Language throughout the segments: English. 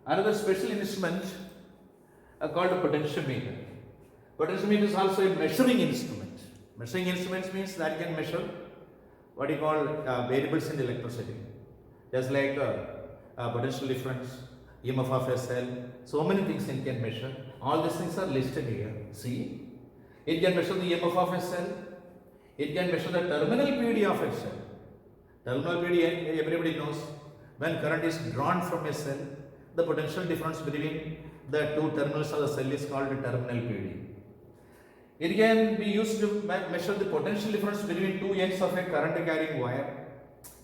another special instrument called a potentiometer. Potentiometer is also a measuring instrument. Measuring instruments means that can measure what you call variables in electricity, just like potential difference, EMF of a cell, so many things it can measure. All these things are listed here. See, it can measure the EMF of a cell, it can measure the terminal PD of a cell. Terminal PD, everybody knows, when current is drawn from a cell, the potential difference between the two terminals of the cell is called terminal PD. It can be used to measure the potential difference between two ends of a current carrying wire.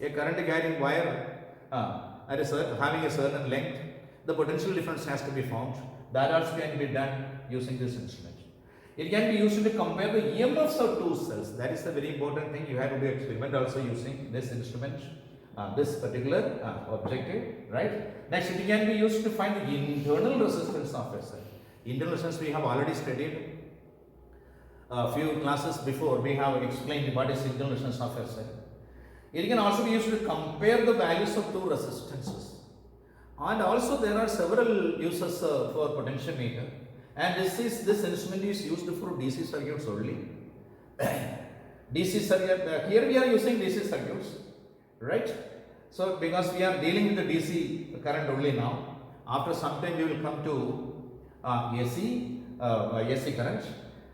A current carrying wire having a certain length, the potential difference has to be found. That also can be done using this instrument. It can be used to compare the EMFs of two cells. That is the very important thing. You have to do experiment also using this instrument, this particular objective, right? Next, it can be used to find the internal resistance of a cell. Internal resistance we have already studied. A few classes before we have explained what is internal resistance of a cell. It can also be used to compare the values of two resistances. And also there are several uses for potentiometer, and this instrument is used for DC circuits only. DC circuit, here we are using DC circuits, right? So because we are dealing with the DC current only now, after some time we will come to AC current,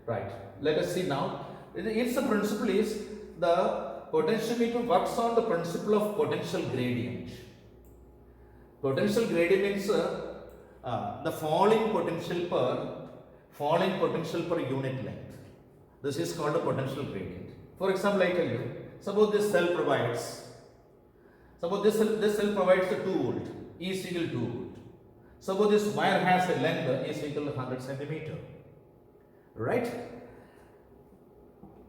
right? Let us see now. Its principle is the potentiometer works on the principle of potential gradient. Potential gradient means the falling potential per unit length. This is called a potential gradient. For example, I tell you, suppose this cell provides the 2 volt, E is equal to 2 volt. Suppose this wire has a length E is equal to 100 centimeter, right?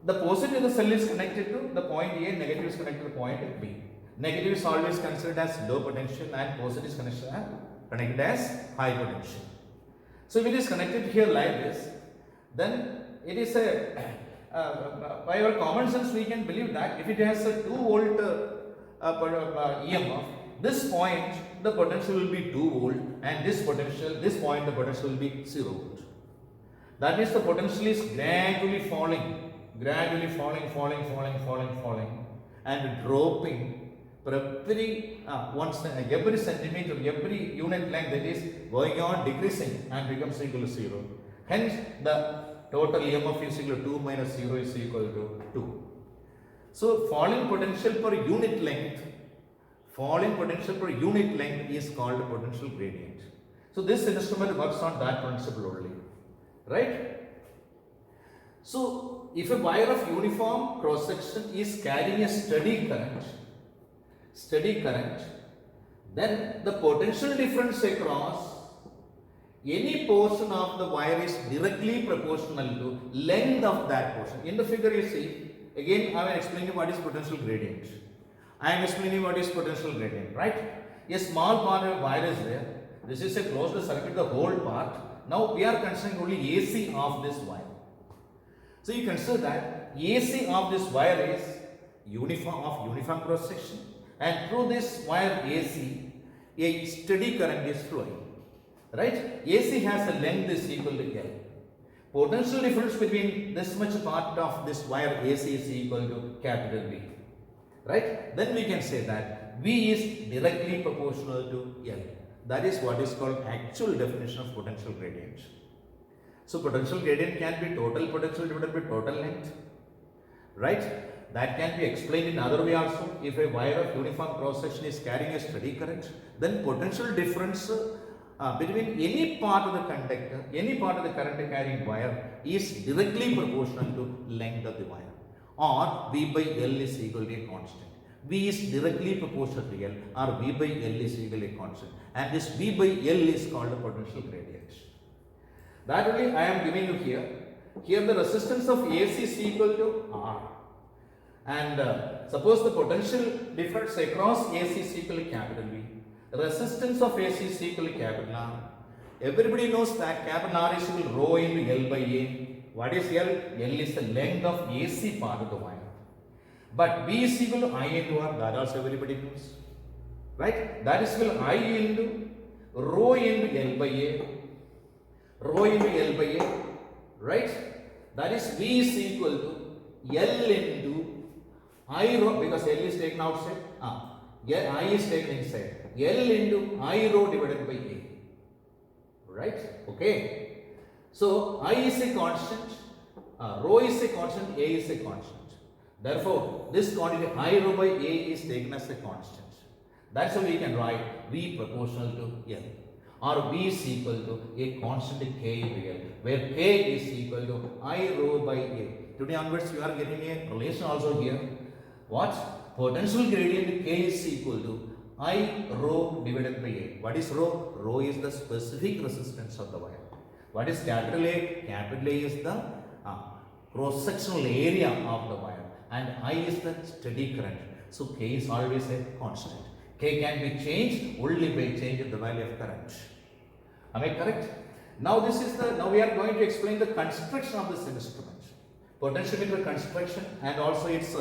The positive of the cell is connected to the point A, negative is connected to the point B. Negative is always considered as low potential and positive is connected as high potential. So if it is connected here like this, then it is by our common sense we can believe that if it has a 2 volt EMF, this point the potential will be 2 volt, and this point the potential will be 0 volt. That means the potential is gradually falling and dropping for every centimeter, every unit length, that is going on decreasing and becomes equal to 0. Hence the total EMF is equal to 2 minus 0 is equal to 2. So falling potential per unit length is called potential gradient. So this instrument works on that principle only, right? So if a wire of uniform cross section is carrying a steady current, then the potential difference across any portion of the wire is directly proportional to length of that portion. In the figure you see, again I am explaining what is potential gradient. Right? A small part of wire is there. This is a closed circuit, the whole part. Now we are considering only AC of this wire. So you consider that AC of this wire is uniform cross section, and through this wire AC a steady current is flowing, right? AC has a length is equal to L. Potential difference between this much part of this wire AC is equal to capital V, right? Then we can say that V is directly proportional to L. That is what is called actual definition of potential gradient. So potential gradient can be total potential divided by total length, right? That can be explained in other way also. If a wire of uniform cross section is carrying a steady current, then potential difference between any part of the conductor, any part of the current carrying wire is directly proportional to length of the wire, or V by L is equal to a constant. V is directly proportional to L, or V by L is equal to a constant, and this V by L is called a potential gradient. That only I am giving you here. Here the resistance of AC is equal to R, and suppose the potential difference across AC is equal to capital V. Resistance of AC is equal to capital R. Everybody knows that capital R is equal to rho into L by A. What is L? L is the length of AC part of the wire. But V is equal to I into R. That also everybody knows, right? That is equal to I into rho into L by A, rho into L by A, right? That is V is equal to L into I rho, because L is taken outside, I is taken inside, L into I rho divided by A, right? Okay. So I is a constant, rho is a constant, A is a constant. Therefore, this quantity I rho by A is taken as a constant. That's how we can write V proportional to L, or V is equal to a constant K real, where K is equal to I rho by A. Today onwards, you are getting a relation also here. What? Potential gradient K is equal to I rho divided by A. What is rho? Rho is the specific resistance of the wire. What is capital A? Capital A is the cross-sectional area of the wire, and I is the steady current. So K is always a constant. K can be changed only by changing the value of current. Am I correct? Now we are going to explain the construction of this instrument. Potentiometer construction and also its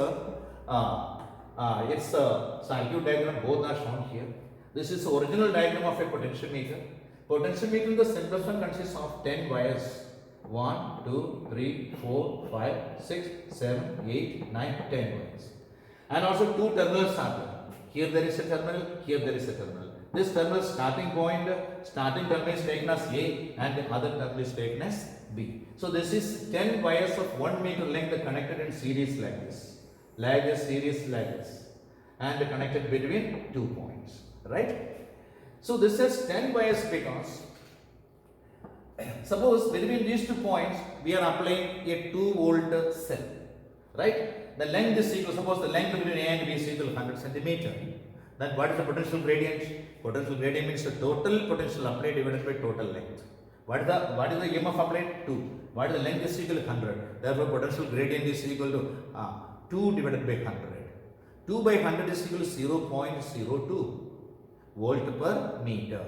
circuit diagram, both are shown here. This is the original diagram of a potentiometer. Potentiometer in the simplest one consists of 10 wires. 1, 2, 3, 4, 5, 6, 7, 8, 9, 10 wires. And also 2 terminals are there. Here there is a terminal, here there is a terminal. This terminal starting terminal is taken as A and the other terminal is taken as B. So this is 10 wires of 1 meter length connected in series like this. Series like this. And connected between 2 points. Right? So this is 10 wires because suppose between these 2 points we are applying a 2 volt cell. Right? The length is equal, suppose the length between A and B is equal to 100 centimeter. Then what is the potential gradient? Potential gradient means the total potential applied divided by total length. What is the EMF applied? 2. What is the length is equal to 100. Therefore, potential gradient is equal to 2 divided by 100. 2 by 100 is equal to 0.02 volt per meter.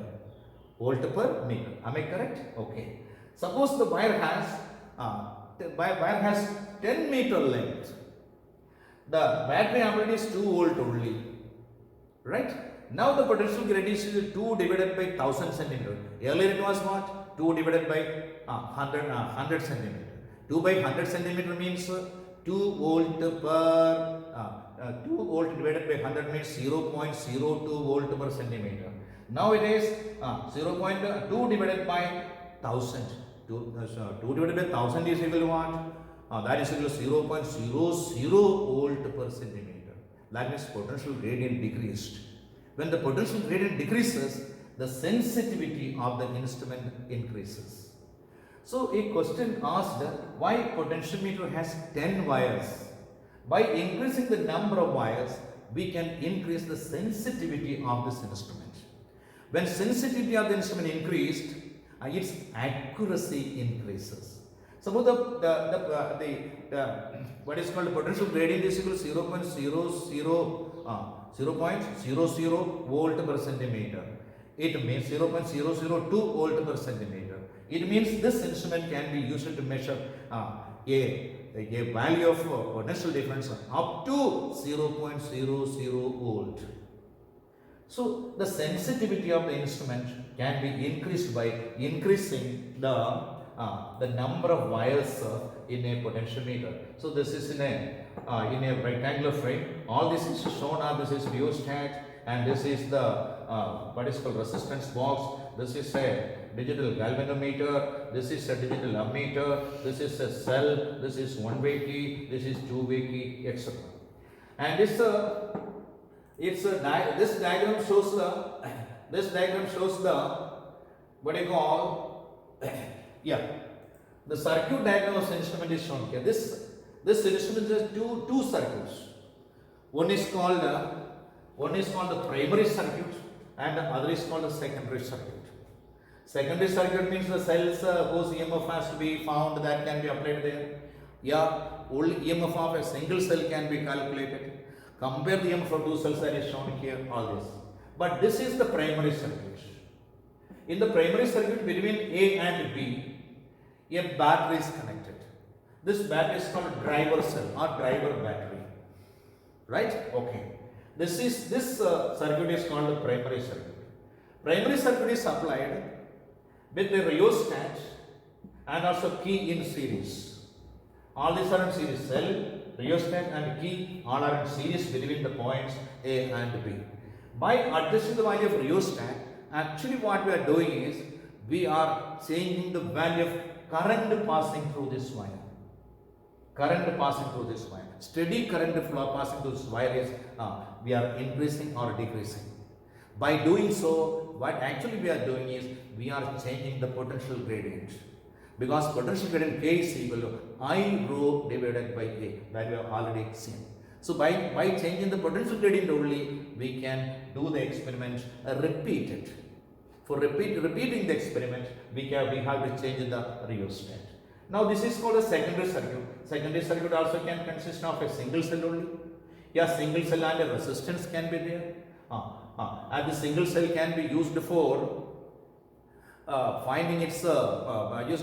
Volt per meter. Am I correct? Okay. Suppose the wire has 10 meter length. The battery ampere is 2 volt only, right? Now the potential gradient is 2 divided by 1000 centimeter. Earlier it was what? 2 divided by 100 centimeter. 2 by 100 centimeter means 2 volt per 2 volt divided by 100 means 0.02 volt per centimeter. Now it is 0.2 divided by 1000. 2 divided by 1000 is equal to what? That is equal to 0.00 volt per centimeter. That means potential gradient decreased. When the potential gradient decreases, the sensitivity of the instrument increases. So a question asked, why potentiometer has 10 wires? By increasing the number of wires, we can increase the sensitivity of this instrument. When sensitivity of the instrument increased, its accuracy increases. Suppose what is called potential gradient is equal to 0.00 volt per centimeter. It means 0.002 volt per centimeter. It means this instrument can be used to measure a value of potential difference up to 0.00 volt. So the sensitivity of the instrument can be increased by increasing the number of wires in a potentiometer. So this is in a rectangular frame. All this is shown are, this is rheostat, and this is the what is called resistance box. This is a digital galvanometer. This is a digital ammeter. This is a cell. This is one-way key. This is two-way key, etc. And this diagram shows the what do you call the circuit diagram of the instrument is shown here. This instrument has two circuits. One is called the primary circuit and the other is called the secondary circuit. Secondary circuit means the cells whose EMF has to be found, that can be applied there. Only EMF of a single cell can be calculated. Compare the EMF of two cells that is shown here, all this. But this is the primary circuit. In the primary circuit between A and B, a battery is connected. This battery is called driver cell or driver battery. Right? Okay. This circuit is called the primary circuit. Primary circuit is supplied with a rheostat and also key in series. All these are in series. Cell, rheostat and key all are in series between the points A and B. By adjusting the value of rheostat, actually what we are doing is we are changing the value of current passing through this wire. Current passing through this wire. Steady current flow passing through this wire is we are increasing or decreasing. By doing so, what actually we are doing is we are changing the potential gradient. Because potential gradient K is equal to I rho divided by A, that we have already seen. So by changing the potential gradient only, we can do the experiment repeated. For repeating the experiment, we have to change the rheostat. Now this is called a secondary circuit. Secondary circuit also can consist of a single cell only. Yeah, single cell and a resistance can be there. And the single cell can be used for finding its what is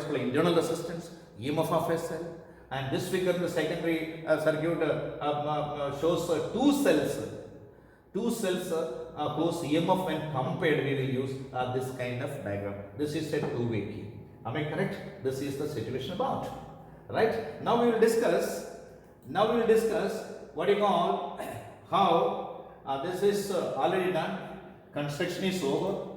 called internal resistance, EMF of a cell. And this figure in the secondary circuit shows two cells whose EMF when compared we will use this kind of diagram. This is a two-way key. Am I correct? This is the situation about. Right? Now we will discuss what you call how this is already done. Construction is over.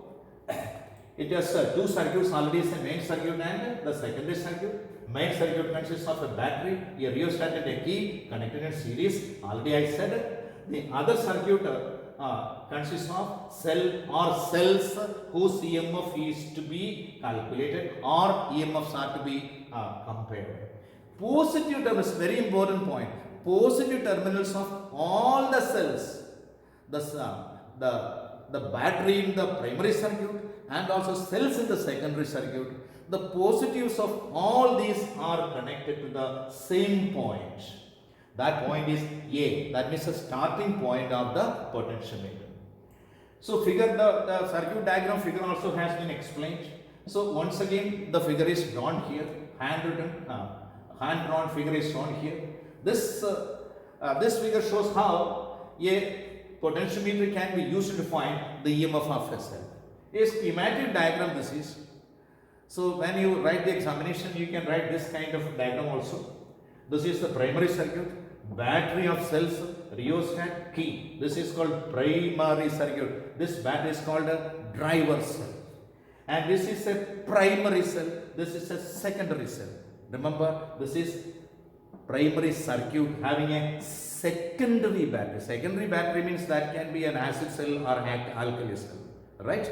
It has two circuits already, is a main circuit and the secondary circuit. Main circuit consists of a battery, a rheostat and a key connected in series. Already I said. The other circuit consists of cell or cells whose EMF is to be calculated or EMFs are to be compared. Positive terminals, very important point. Positive terminals of all the cells, the battery in the primary circuit and also cells in the secondary circuit, the positives of all these are connected to the same point. That point is A, that means the starting point of the potentiometer. So figure, the circuit diagram figure also has been explained. So once again the figure is drawn here, hand drawn figure is shown here. This figure shows how a potentiometer can be used to find the EMF of a cell. A schematic diagram this is. So when you write the examination, you can write this kind of diagram also. This is the primary circuit, battery of cells, rheostat, key. This is called primary circuit. This battery is called a driver cell. And this is a primary cell. This is a secondary cell. Remember, this is primary circuit having a secondary battery. Secondary battery means that can be an acid cell or alkali cell. Right?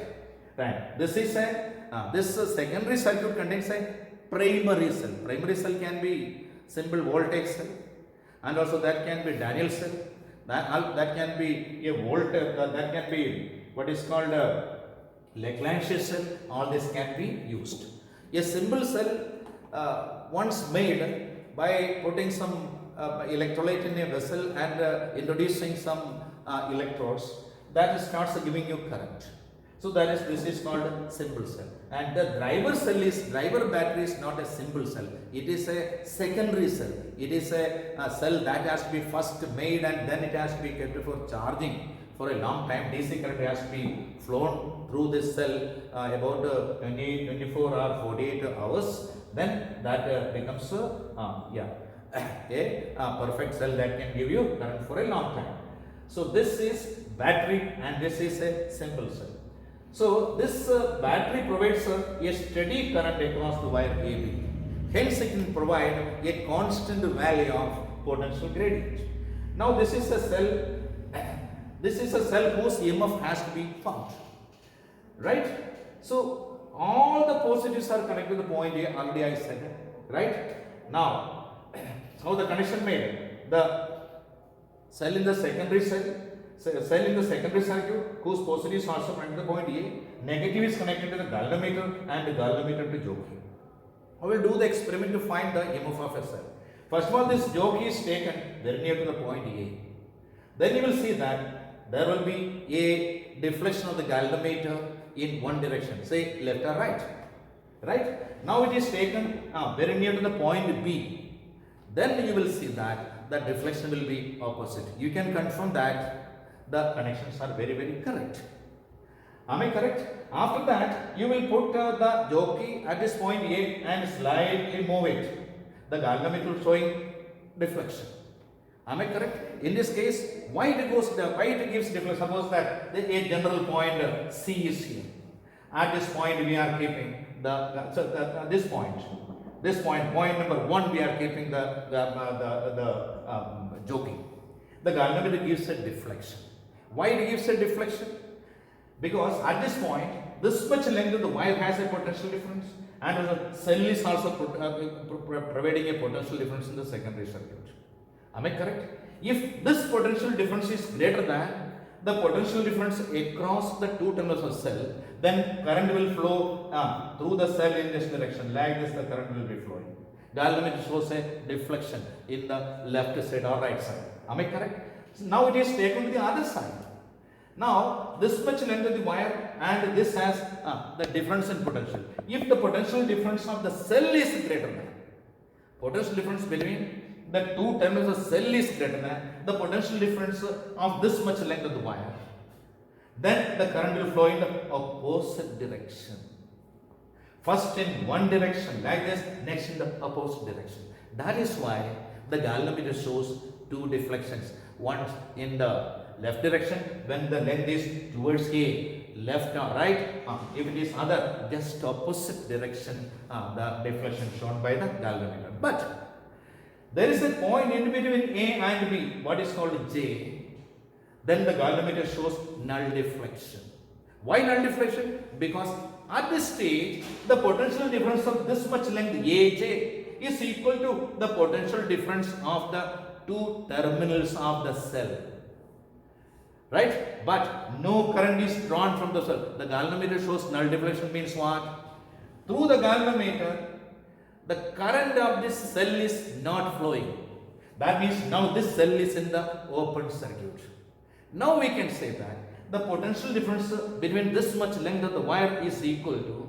Right. This is a secondary circuit contains a primary cell. Primary cell can be simple voltaic cell, and also that can be Daniel cell. That can be a that can be what is called a Lagrange cell. All this can be used. A simple cell once made by putting some electrolyte in a vessel and introducing some electrodes, that starts giving you current. So this is called a simple cell. And the driver battery is not a simple cell. It is a secondary cell. It is a cell that has to be first made and then it has to be kept for charging for a long time. DC current has to be flown through this cell about 24 or 48 hours. Then that becomes a perfect cell that can give you current for a long time. So this is battery and this is a simple cell. So this battery provides a steady current across the wire AB. Hence it can provide a constant value of potential gradient. Now this is a cell whose EMF has to be found. Right? So all the positives are connected to the point A, already I said. Right? Now, how the connection made? The cell in the secondary circuit whose positive is also connected to the point A, negative is connected to the galvanometer and the galvanometer to jockey. I will do the experiment to find the EMF of a cell. First of all, this jockey is taken very near to the point A. Then you will see that there will be a deflection of the galvanometer in one direction, say left or right. Right? Now it is taken very near to the point B. Then you will see that the deflection will be opposite. You can confirm that the connections are very, very correct. Am I correct? After that, you will put the jockey at this point A and slightly move it. The galvanometer will showing deflection. Am I correct? In this case, why it gives deflection? Suppose that a general point C is here. At this point, we are keeping this point number 1, we are keeping the jockey. The galvanometer gives a deflection. Why it gives a deflection? Because at this point, this much length of the wire has a potential difference, and the cell is also providing a potential difference in the secondary circuit. Am I correct? If this potential difference is greater than the potential difference across the two terminals of cell, then current will flow through the cell in this direction. Like this, the current will be flowing. Galvanometer shows a deflection in the left side or right side. Am I correct? So now it is taken to the other side. Now, this much length of the wire and this has the difference in potential. If the potential difference of the cell is greater than, potential difference between the two terminals of cell is greater than the potential difference of this much length of the wire, then the current will flow in the opposite direction. First in one direction like this, next in the opposite direction. That is why the galvanometer shows two deflections. One in the left direction when the length is towards A, left or right. If it is other, just opposite direction, the deflection shown by the galvanometer. But there is a point in between A and B, what is called J. Then the galvanometer shows null deflection. Why null deflection? Because at this stage, the potential difference of this much length AJ is equal to the potential difference of the two terminals of the cell. Right? But no current is drawn from the cell. The galvanometer shows null deflection means what? Through the galvanometer, the current of this cell is not flowing. That means now this cell is in the open circuit. Now we can say that the potential difference between this much length of the wire is equal to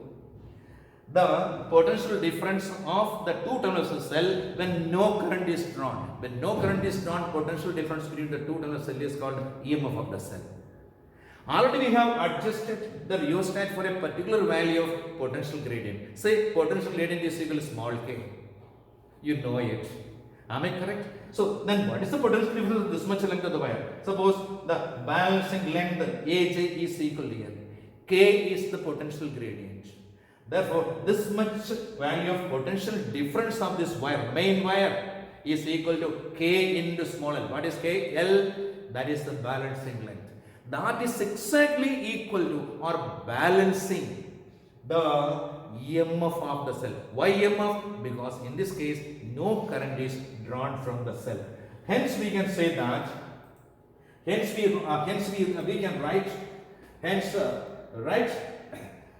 the potential difference of the two terminals of the cell when no current is drawn. When no current is drawn, potential difference between the two terminals of the cell is called EMF of the cell. Already we have adjusted the rheostat for a particular value of potential gradient. Say potential gradient is equal to small k. You know it. Am I correct? So then what is the potential difference of this much length of the wire? Suppose the balancing length AJ is equal to L. K is the potential gradient. Therefore, this much value of potential difference of this wire, main wire, is equal to K into small l. What is K? L, that is the balancing length. That is exactly equal to or balancing the EMF of the cell. Why EMF? Because in this case, no current is drawn from the cell. Hence, we can say that. Hence, we can write. Hence,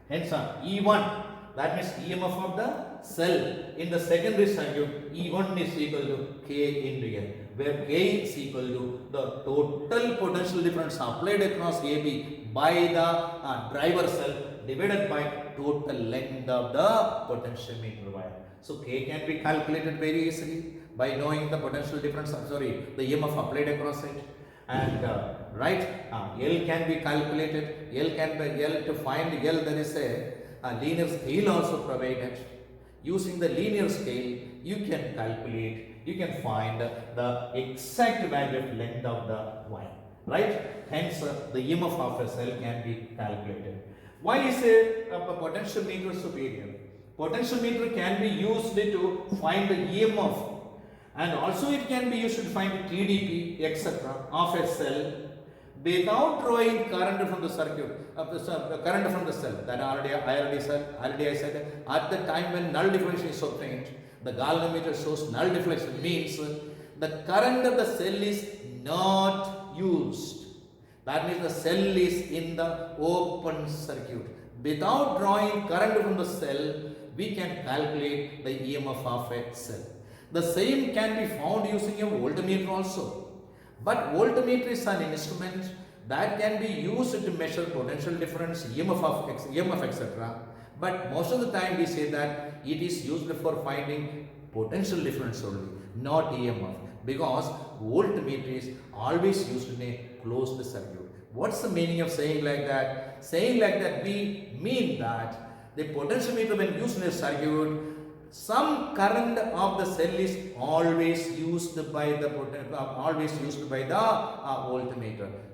E1. That means EMF of the cell in the secondary circuit. E1 is equal to K into L, where K is equal to the total potential difference applied across AB by the driver cell divided by total length of the potentiometer wire. So K can be calculated very easily by knowing the potential difference, the EMF applied across it. And L can be calculated. To find L, there is a linear scale also provided. Using the linear scale, you can calculate, you can find the exact value of length of the wire. Right? Hence, the EMF of a cell can be calculated. Why is a potentiometer superior? Potentiometer can be used to find the EMF, and also it can be used to find TDP, etc. of a cell without drawing current from the circuit, current from the cell. That already I said. At the time when null deflection is obtained, the galvanometer shows null deflection means the current of the cell is not used. That means the cell is in the open circuit. Without drawing current from the cell, we can calculate the EMF of a cell. The same can be found using a voltmeter also. But voltmeter is an instrument that can be used to measure potential difference, EMF, etc. But most of the time we say that it is used for finding potential difference only, not EMF. Because voltmeter is always used in a closed circuit. What's the meaning of saying like that? Saying like that, we mean that the potentiometer when used in a circuit, some current of the cell is always used by the voltmeter.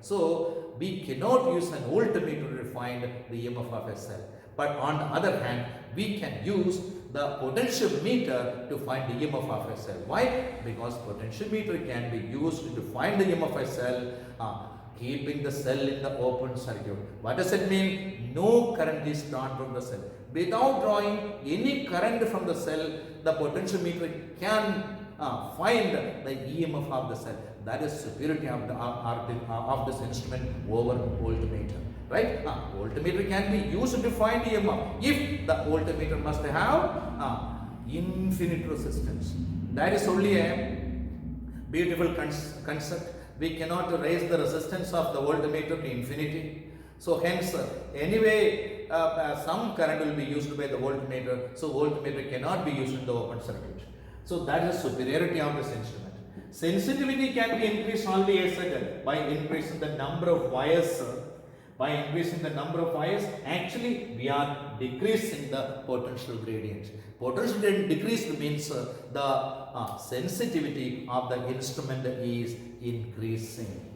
So we cannot use an voltmeter to find the EMF of a cell. But on the other hand, we can use the potentiometer to find the EMF of a cell. Why? Because potentiometer can be used to find the EMF of a cell, keeping the cell in the open circuit. What does it mean? No current is drawn from the cell. Without drawing any current from the cell, the potentiometer can find the EMF of the cell. That is superiority of this instrument over voltmeter. Right? Voltmeter can be used to find EMF if the voltmeter must have infinite resistance. That is only a beautiful concept. We cannot raise the resistance of the voltmeter to infinity. So hence, anyway, some current will be used by the voltmeter. So voltmeter cannot be used in the open circuit. So that is superiority of this instrument. Sensitivity can be increased only as said by increasing the number of wires. By increasing the number of wires, actually we are decreasing the potential gradient. Potential gradient decreased means the sensitivity of the instrument is increasing.